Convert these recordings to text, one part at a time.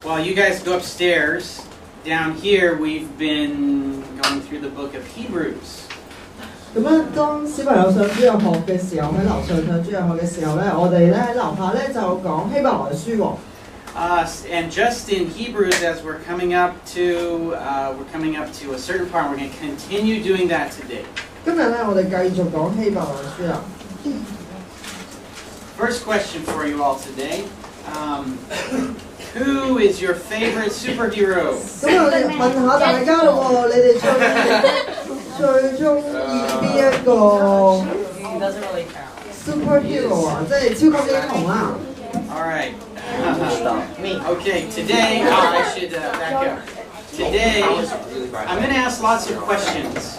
While you guys go upstairs, down here we've been going through the book of Hebrews. 咁樣當小朋友上主日學嘅時候，喺樓上上主日學嘅時候咧，我哋咧喺樓下咧就講希伯來書喎。And just in Hebrews, as we're coming up to a certain part, we're going to continue doing that today. 今日咧，我哋繼續講希伯來書啦。First question for you all today: Who is your favorite superhero? 咁我哋問下大家咯喎，你哋最中意邊一個 superhero 啊？即係超級英雄啦。All right. Okay, today I should back up. Today I'm going to ask lots of questions.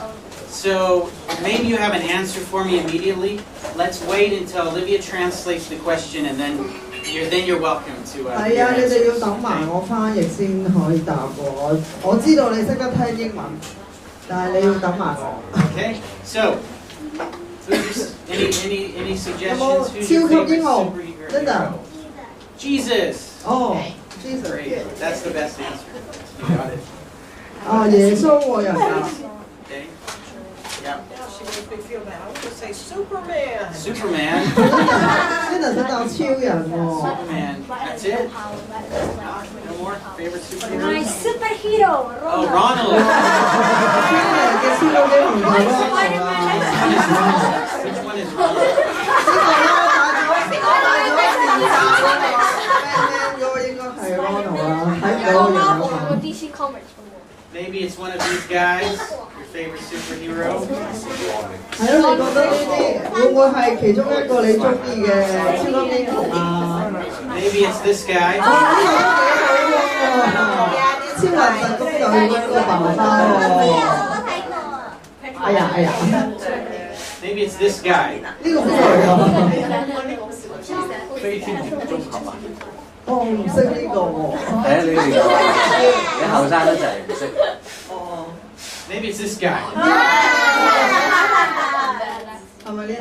So maybe you have an answer for me immediately. Let's wait until Olivia translates the question, and then you're welcome to. 係啊，你哋要等埋我翻譯先可以答我。我知道你識得聽英文，但係你要等埋我。Okay, so any suggestions? Who's 超 your 級 favorite 英雄 superhero? 真的 Jesus. 哦 ，Jesus。 Great. That's the best answer. You got it. 啊，耶穌喎人啊！ Okay. Yep. She makes me feel bad. I want to say Superman. Superman. 真係想當超人喎。 Superman. That's it. No more favorite My superheroes. superhero, Oh, Ronald. Ronald. 嘅超級英雄就係 Which one is Ronald? 嗰個應該係 Ronald 啦，睇唔到個樣啊。 DC Comics. Maybe it's one of these guys. Your favorite superhero. 係咯，你覺得呢啲會唔會係其中一個你中意嘅超級英雄啊？ Maybe it's this guy. 呢個幾好喎！超人特工隊嗰個爸爸喎。哎呀哎呀！ Maybe it's this guy. 呢個邊個嚟㗎？飛天同中合啊！我唔識呢個喎。係啊，你後生得滯唔識。哦， Maybe it's this guy. 係咪呢？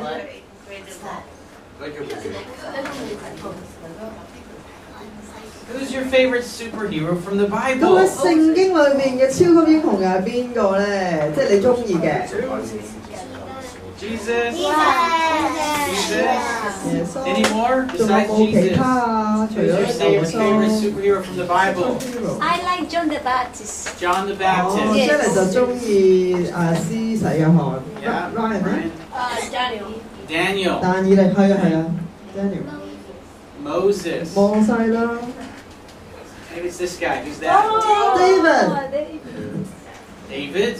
Who's your favorite superhero from the 咁喺 Bible? 聖經裏面嘅超級英雄又係邊個咧？即係你中意嘅。 Jesus. Jesus. 耶穌。 Any more 仲有 besides 冇其 Jesus? 他啊？除 Who's 咗 your 耶 favorite 穌。 superhero from the Bible? I like John the Baptist. John the 哦， Baptist. 即係你就中意施洗約翰 Yeah. Ryan 咧？ Daniel. Daniel. 但以理係啊係啊 ，Daniel。 Moses. 摩西啦 Maybe it's this guy. Who's that? David David.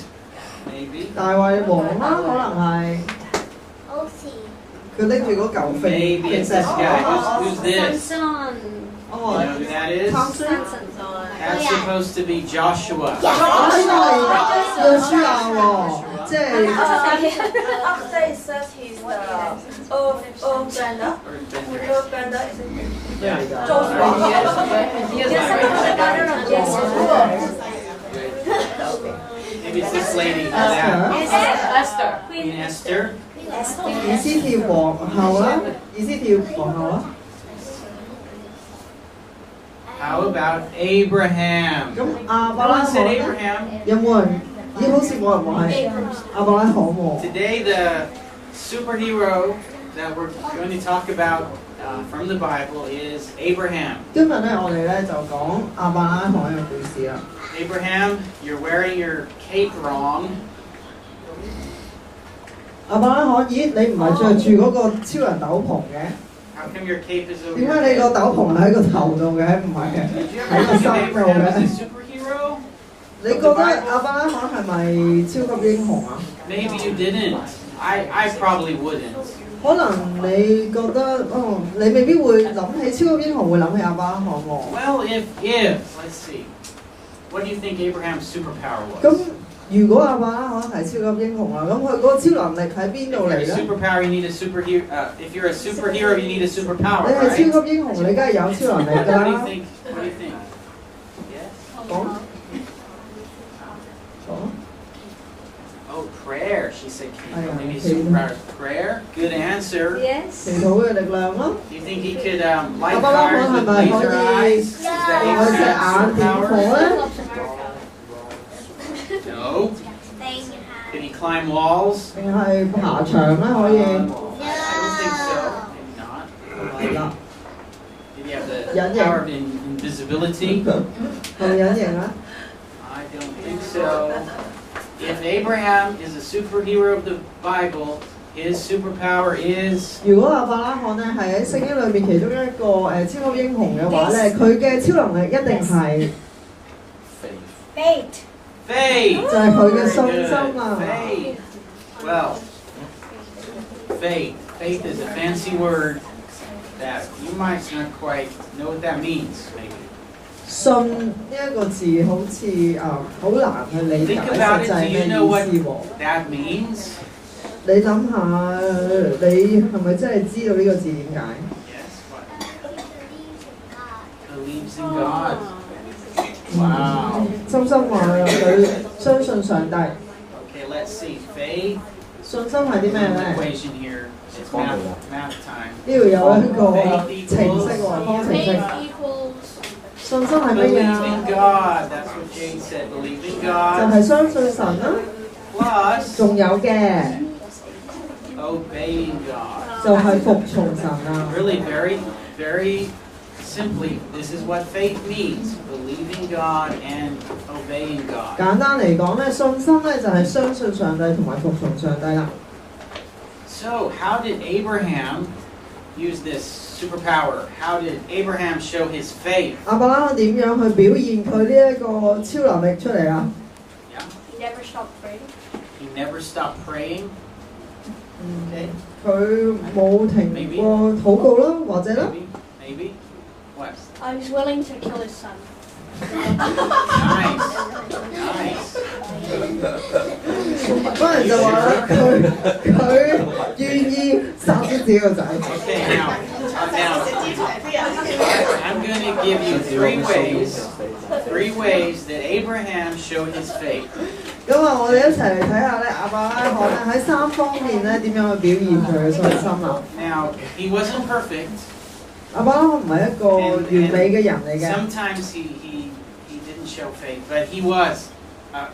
Maybe. 大衛王啦，可能係佢拎住嗰嚿飛 Maybe it's this guy. Who's this? Samson. You 哦 know who that is? Samson That's supposed to be Joshua. 呢個係約書亞喎，即係 After it says he's the Earthbender. Or Bender. Earthbender is 咩嚟㗎？ Maybe it's this lady. Who's that? Esther. Queen Esther. 以斯帖皇后啦，以斯帖皇后啦。 How about Abraham? 咁 No 亞伯拉 one 罕 said 咧， Abraham. 有冇人？咦，好似冇人話係亞伯拉罕喎。 Today, the superhero that we're going to talk about from the Bible is Abraham. 今日咧，我哋咧就講亞伯拉罕嘅故事啦。 Abraham, you're wearing your cape wrong. 亞伯拉罕，咦，你唔係着住嗰個超人斗篷嘅？ How come your cape is over 點 your 解你個 head? 斗篷喺個頭度嘅？唔係嘅， Did you 喺 ever 個 think of 衫度 Abraham as 嘅 a。superhero? 你覺得亞伯拉罕係咪超級英雄啊？ Maybe you didn't. I probably wouldn't. 可能你覺得，你未必會諗起超級英雄，會諗起亞伯拉罕喎。 Well, if let's see, what do you think Abraham's superpower 咁 was? 如果亞伯拉罕係超級英雄啊，咁佢嗰個超能力喺邊度嚟 If 咧？ you're a superpower, you need a superhero. If you're a superhero, you need a superpower, 你係 right? 超級英雄，你梗係有超能力㗎 What do you 啦。 think? What do you think? Yes. 講。講。 Oh, prayer. She said, I maybe okay. superpower is prayer. Good answer. Yes. 祈禱嘅力量咯。 Do you think he could light 亞伯拉罕 fires 係 with 咪 laser 可以 eyes? that 我隻眼 Abraham's 點火 superpower? 咧？ No. Can he climb walls? 定係爬牆咧？可以 I don't think so. Maybe not. 係啦， Did he have the Dạ, power of invisibility? 係咪隱形咧？ I don't think so. If Abraham is a superhero of the Bible, his superpower is 如果亞伯拉罕咧係喺聖經裏面其中一個超級英雄嘅話咧，佢嘅超能力一定係 Fate. faith. 就係佢嘅 Very 信 good. 心啊！ Faith. Well, faith. Faith is a fancy word that you might not quite know what that means, maybe. 信呢一個字好似好難去理解 Think about 實 it. 際 Do 咩 you know what 意思喎？ that means? 你諗下，你係咪真係知道呢個字點解？ Yes. What? Believes in God. Wow. 深深話佢相信上帝， Okay, let's see. Faith. 信心係啲咩 An 咧？ equation here. It's math time. 呢度有一個程式喎，方程式。 equals 信心係乜嘢 Believe 啊？ in God. That's what Jade said. Believe in 就 God. 係相信神啦。 Plus 仲有嘅 obeying God. 就係服從神啊。 Really, very, very simply, this is what faith means. Believing God and obeying God. 簡單嚟講咧，信心咧就係相信上帝同埋服從上帝啦。 So, how did Abraham use this superpower? How did Abraham show his faith? 亞伯拉罕點樣去表現佢呢一個超能力出嚟啊？ Yeah. he never stopped praying. He never stopped praying. Okay. 佢冇停過禱告啦，或者啦， Maybe. What? I was willing to kill his son. Nice. Nice. 嗰人就話啦，佢願意殺咗自己個仔。 Okay, now I'm going to give you three ways that Abraham showed his faith. 咁啊，我哋一齊嚟睇下咧，亞伯拉罕咧喺3方面咧點樣去表現佢嘅信心啦。 Now, he wasn't perfect. 亞伯拉罕唔係一個完美嘅人嚟嘅。 Sometimes he didn't show faith, but he was a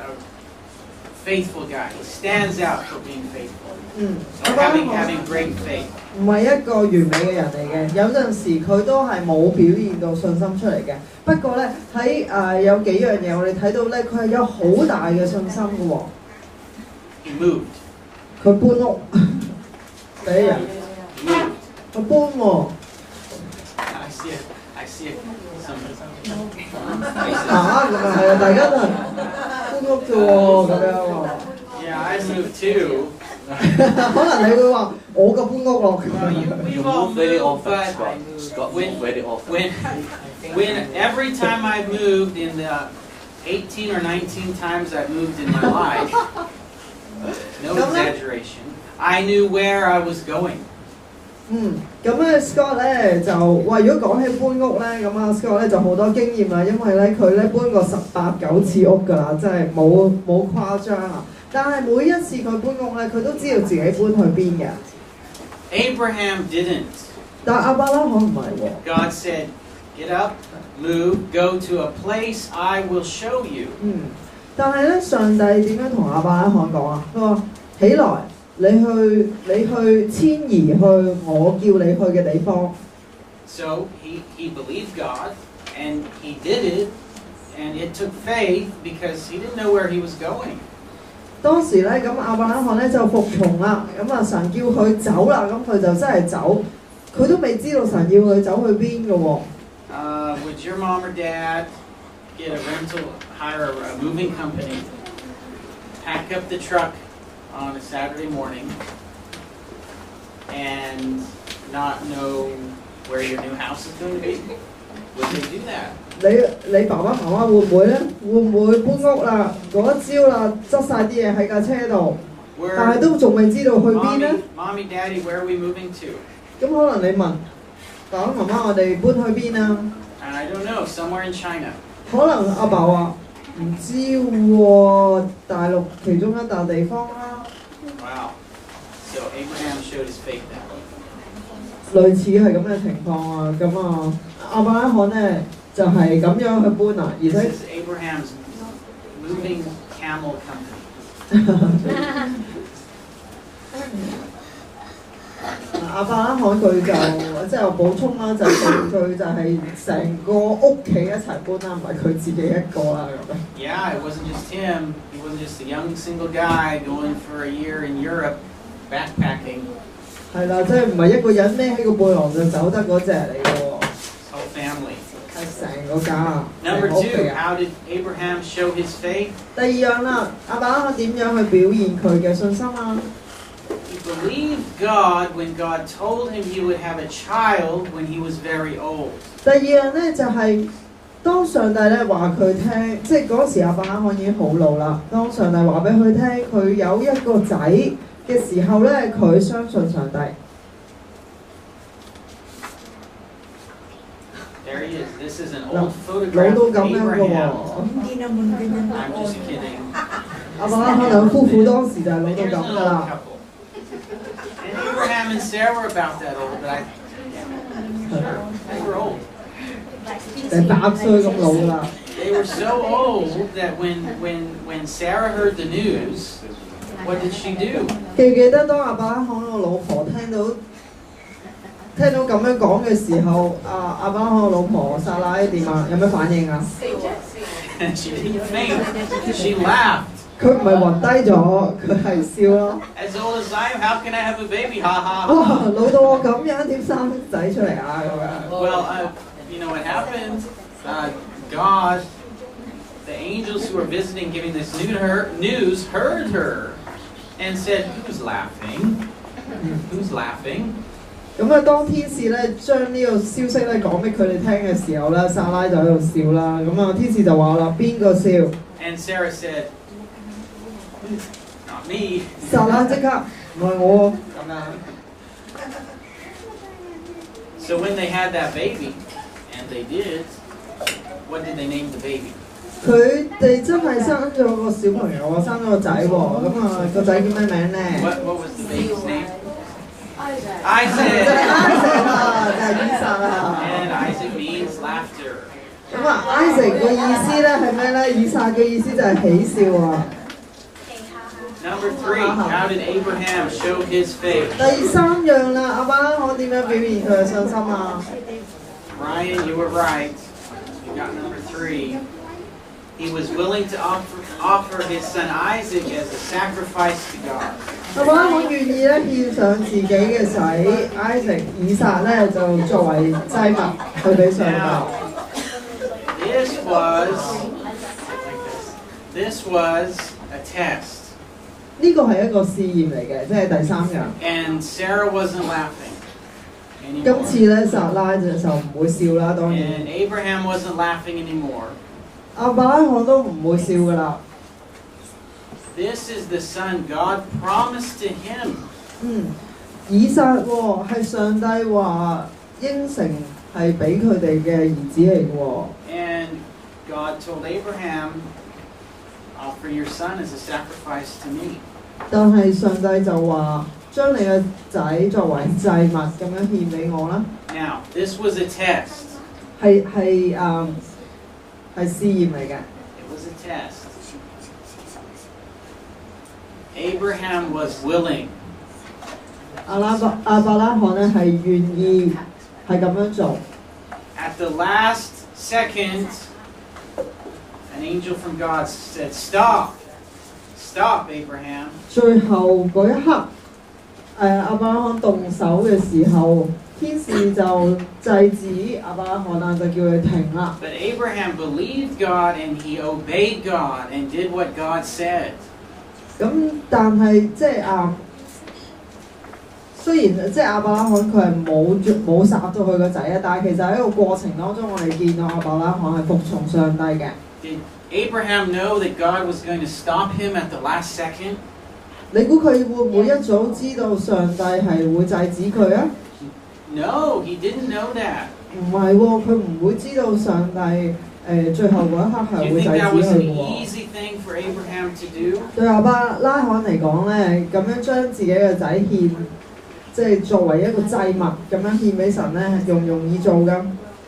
faithful guy. He stands out for being faithful. 亞伯拉 Having 罕 great faith. 唔係一個完美嘅人嚟嘅，有陣時佢都係冇表現到信心出嚟嘅。不過咧喺有幾樣嘢我哋睇到咧，佢係有好大嘅信心嘅喎。 He moved. 佢搬屋，第一日 Moved. 佢搬喎。 I see it. Some 咁啊係啊，大家都係搬屋啫喎，咁樣喎。Yeah, I moved too. 可能你會話我個搬屋咯。 Well, we've all move very moved, often, but Scott. Scott moves very often. when every time I moved in the 18 or 19 times I've moved in my life, no exaggeration, I knew where I was going. 咁咧 Scott 咧就哇，如果講起搬屋咧，咁啊 Scott 咧就好多經驗啦，因為咧佢咧搬過18、9次屋㗎啦，真係冇誇張啊！但係每一次佢搬屋咧，佢都知道自己搬去邊嘅。Abraham didn't. 但係亞伯拉罕唔係喎。 God said, get up, move, go to a place I will show you. 但係咧上帝點樣同亞伯拉罕講啊？佢話起來。你去遷移去我叫你去嘅地方。So he believed God, and he did it, and it took faith because he didn't know where he was going. 當時咧，咁亞伯拉罕咧就服從啦，咁啊神叫佢走啦，咁佢就真係走，佢都未知道神要佢走去邊嘅喎。Would your mom or dad get hire a moving company, pack up the truck on a Saturday morning and not know where your new house is going to be? Would they do that? 你爸爸媽媽會唔會咧？會唔會搬屋啦？嗰一朝啦，執晒啲嘢喺架車度，但係都仲未知道去邊咧？ Mommy, Daddy, where are we moving to? 咁可能你問爸爸媽媽，我哋搬去邊啊？ I don't know, somewhere in China. 可能阿爸話唔知喎，大陸其中一笪地方啦。 Wow. So Abraham showed his faith that way. 類似係咁嘅情況啊，咁啊，亞伯拉罕咧就係咁樣去搬啦，而 This 且 is Abraham's moving camel company. 亞伯拉罕佢就即係我補充啦，就佢就係成個屋企一齊搬啦，唔係佢自己一個啦咁樣。Yeah, it wasn't just him. He wasn't just a young single guy going for a year in Europe backpacking. 係啦，即係唔係一個人孭起個背囊就走得嗰隻嚟嘅喎， Whole family. 係成個家。 Number 成個屋企 two, 啊 how did Abraham show his faith? 第二樣啦，亞伯拉罕點樣去表現佢嘅信心啊？ He believed God when God told him he would have a child when he was very old. 第二樣咧就係、當上帝咧話佢聽，即係嗰時亞伯拉罕已經好老啦。當上帝話俾佢聽，佢有一個仔嘅時候咧，佢相信上帝。There he is. This is an 老 old 老 photograph 到 of 咁樣嘅喎 Abraham. I'm just kidding. 亞伯拉罕兩夫婦當時就係老 And 到 here's 咁 an 噶 old 啦。 couple. And Abraham and Sarah were about that old, but they were old. 成8歲咁老啦。 They were so old that when Sarah heard the news, what did she do? 記唔記得當亞伯拉罕個老婆聽到咁樣講嘅時候，亞伯拉罕個老婆撒拉點啊？有咩反應啊？ She didn't faint. She laughed. 佢唔係暈低咗，佢係笑咯。 As old as I am, how can I have a baby? Ha ha. 哇！老到我咁樣點生仔出嚟啊？咁樣。 Well, you know what happened? God, the angels who were visiting, giving this news, heard her and said, "Who's laughing? Who's laughing?" 咁啊，當天使咧將呢個消息咧講俾佢哋聽嘅時候咧，撒拉就喺度笑啦。咁啊，天使就話啦：邊個笑？ And Sarah said, "Not me." 撒拉即刻唔係我咁樣。 So when they had that baby, and they did, what did they name the baby? 佢哋真係生咗個小朋友喎，生咗個仔喎。咁啊，個仔叫咩名咧？ What was the baby's name? Isaac Isaac. 啦，就係以撒啦。 And Isaac means laughter. 咁啊，Isaac 嘅意思咧係咩咧？以撒嘅意思就係喜笑啊。 Number 3, how did Abraham show his faith? 第三樣啦，亞伯拉罕點樣表現佢嘅信心啊？ Ryan, you were right. You got number 3. He was willing to offer his son Isaac as a sacrifice to God. 亞伯拉罕願意咧獻上自己嘅仔 Isaac 以撒咧，就作為祭物去俾上 Now, 帝。 this was a test. 呢個係一個試驗嚟嘅，即係第三樣。 And Sarah wasn't laughing 今次 anymore. 咧，撒拉就唔會笑啦，當然。 And Abraham wasn't laughing anymore. 亞伯拉罕都唔會笑噶啦。 This is the son God promised to him. 以撒喎係上帝話應承係俾佢哋嘅兒子嚟嘅喎。 And God told Abraham, offer your son as a sacrifice to me. 但係上帝就話將你嘅仔作為祭物咁樣獻俾我啦。 Now, this was a test. 係試驗嚟嘅。 It was a test. Abraham was willing. 亞伯拉罕咧係願意係咁樣做。 At the last second, an angel from God said, "Stop. Stop, Abraham." 最後嗰一刻，亞伯拉罕動手嘅時候，天使就制止亞伯拉罕啦，就叫佢停啦。 But Abraham believed God and he obeyed God and did what God said. 咁但係雖然亞伯拉罕佢係冇殺到佢個仔啊，但係其實喺個過程當中，我哋見到亞伯拉罕係服從上帝嘅。 Did Abraham know that God was going to stop him at the last second? 你估佢會唔會一早知道上帝係會制止佢啊？ No, he didn't know that. 唔係喎，佢唔會知道上帝最後嗰一刻 Do 係 you 會制 think 止 that was 佢 an 嘅喎。 easy thing for Abraham to do? 對亞伯拉罕嚟講咧，咁樣將自己嘅仔獻，即係作為一個祭物咁樣獻俾神咧，係容唔容易做㗎？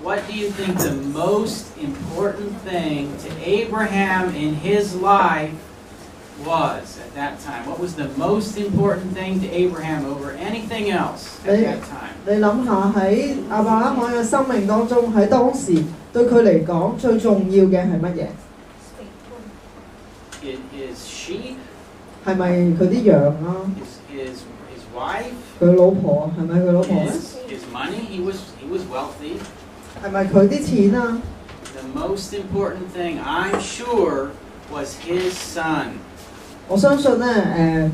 what do you think the most important thing to Abraham in his life was at that time? What was the most important thing to Abraham over anything else at that time? 你諗下喺亞伯拉罕嘅生命當中，喺當時對佢嚟講最重要嘅係乜嘢？ His sheep? 係咪佢啲羊啊？ His wife? 佢老婆係咪佢老婆咧？ His money? He was wealthy. 係咪佢啲錢啊？ The most important thing, I'm sure, was his son. 我相信咧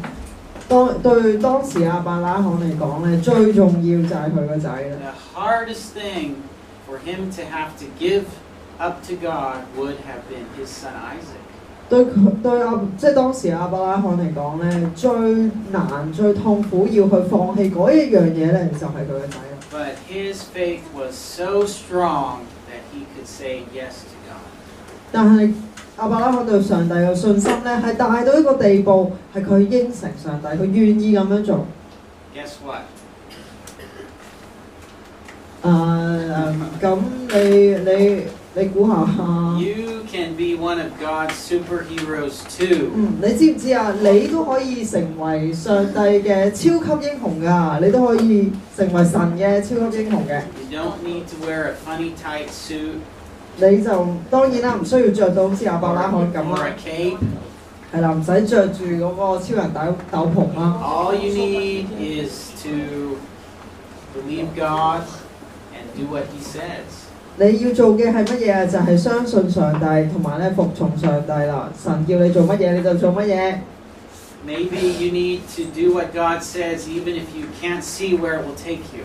對當時亞伯拉罕嚟講咧，最重要就係佢個仔啦。 The hardest thing for him to have to give up to God would have been his son Isaac. 即係當時亞伯拉罕嚟講咧，最難最痛苦要去放棄嗰一樣嘢咧，就係佢個仔啦。 But his faith was so strong that he could say yes to God. 但係亞伯拉罕對上帝嘅信心咧，係大到一個地步，係佢應承上帝，佢願意咁樣做。Guess what? 咁你估下？You can be one of God's superheroes too. 你知唔知啊？你都可以成為上帝嘅超級英雄㗎，你都可以成為神嘅超級英雄嘅。You don't need to wear a funny tight suit. 你就當然啦，唔需要着到好似亞伯拉罕咁啦。係啦，唔使着住嗰個超人斗篷啦。All you need is to believe God and do what He says. 你要做嘅係乜嘢啊？就係相信上帝，同埋咧服從上帝啦。神叫你做乜嘢你就做乜嘢。Maybe you need to do what God says, even if you can't see where it will take you.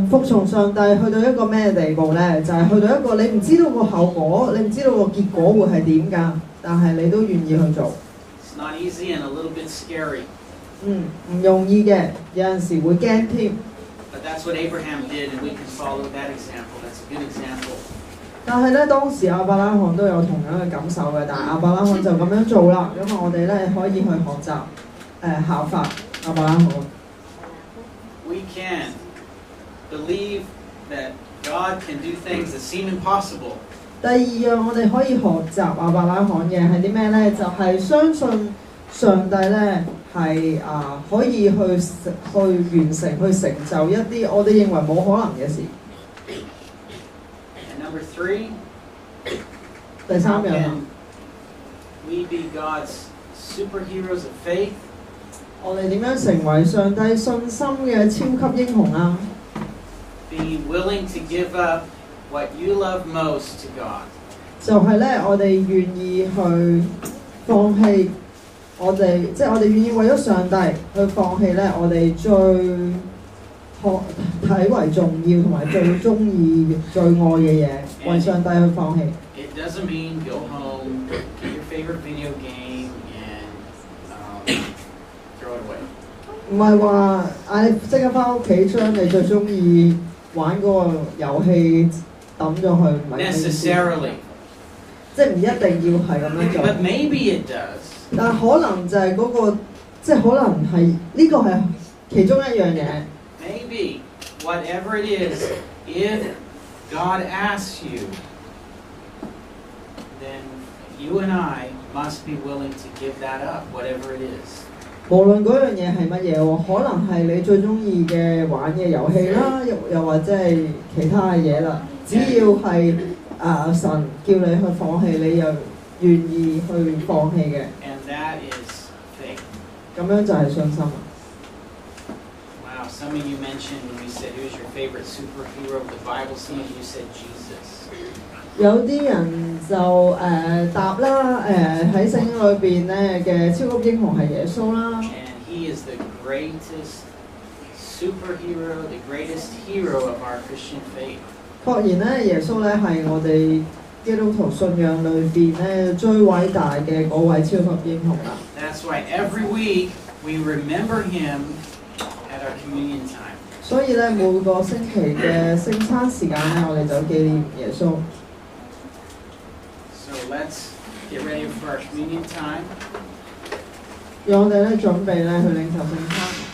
服從上帝去到一個咩地步咧？就係去到一個你唔知道個後果，你唔知道個結果會係點㗎，但係你都願意去做。It's not easy and a little bit scary. 唔容易嘅，有陣時會驚添。But that's what Abraham did, and we can follow that example. That's a good example. 但係咧，當時亞伯拉罕都有同樣嘅感受嘅，但係亞伯拉罕就咁樣做啦。咁我哋咧可以去學習效法亞伯拉罕。We can believe that God can do things that seem impossible. 第二樣我哋可以學習亞伯拉罕嘅係啲咩咧？就係相信上帝咧係可以去完成、去成就一啲我哋認為冇可能嘅事。And number 3, 第三 how 樣 can we be God's superheroes of faith? 我哋點樣成為上帝信心嘅超級英雄啊？ Be willing to give up what you love most to God. 就係咧，我哋願意去放棄我哋，即係我哋願意為咗上帝去放棄咧，我哋最睇為重要同埋最中意、最愛嘅嘢，為上帝去放棄。It doesn't mean go home, get your favorite video game, and throw it away. 唔係話嗌你即刻翻屋企將你最中意玩嗰個遊戲抌咗去，唔係 Necessarily. 即係唔一定要係咁樣做。 But maybe it does. 但係可能就係嗰個，即係可能係呢個係其中一樣嘢。Maybe, whatever it is, if God asks you, then you and I must be willing to give that up, whatever it is. 無論嗰樣嘢係乜嘢喎，可能係你最中意嘅玩嘅遊戲啦，又或者係其他嘅嘢啦。只要係神叫你去放棄，你又願意去放棄嘅。And that is faith. 咁樣就係信心。 Wow, some of you mentioned when we said who's your favorite superhero of the Bible, some of you said Jesus. 有啲人就答啦，喺聖經裏邊咧嘅超級英雄係耶穌啦。And he is the greatest superhero, the greatest hero of our Christian faith. 確然咧，耶穌咧係我哋基督徒信仰裏邊咧最偉大嘅嗰位超級英雄啦。That's why every week we remember him at our communion time. 所以咧，每個星期嘅聖餐時間咧，我哋就紀念耶穌。So let's get ready for our communion time. 讓我哋咧準備咧去領受聖餐。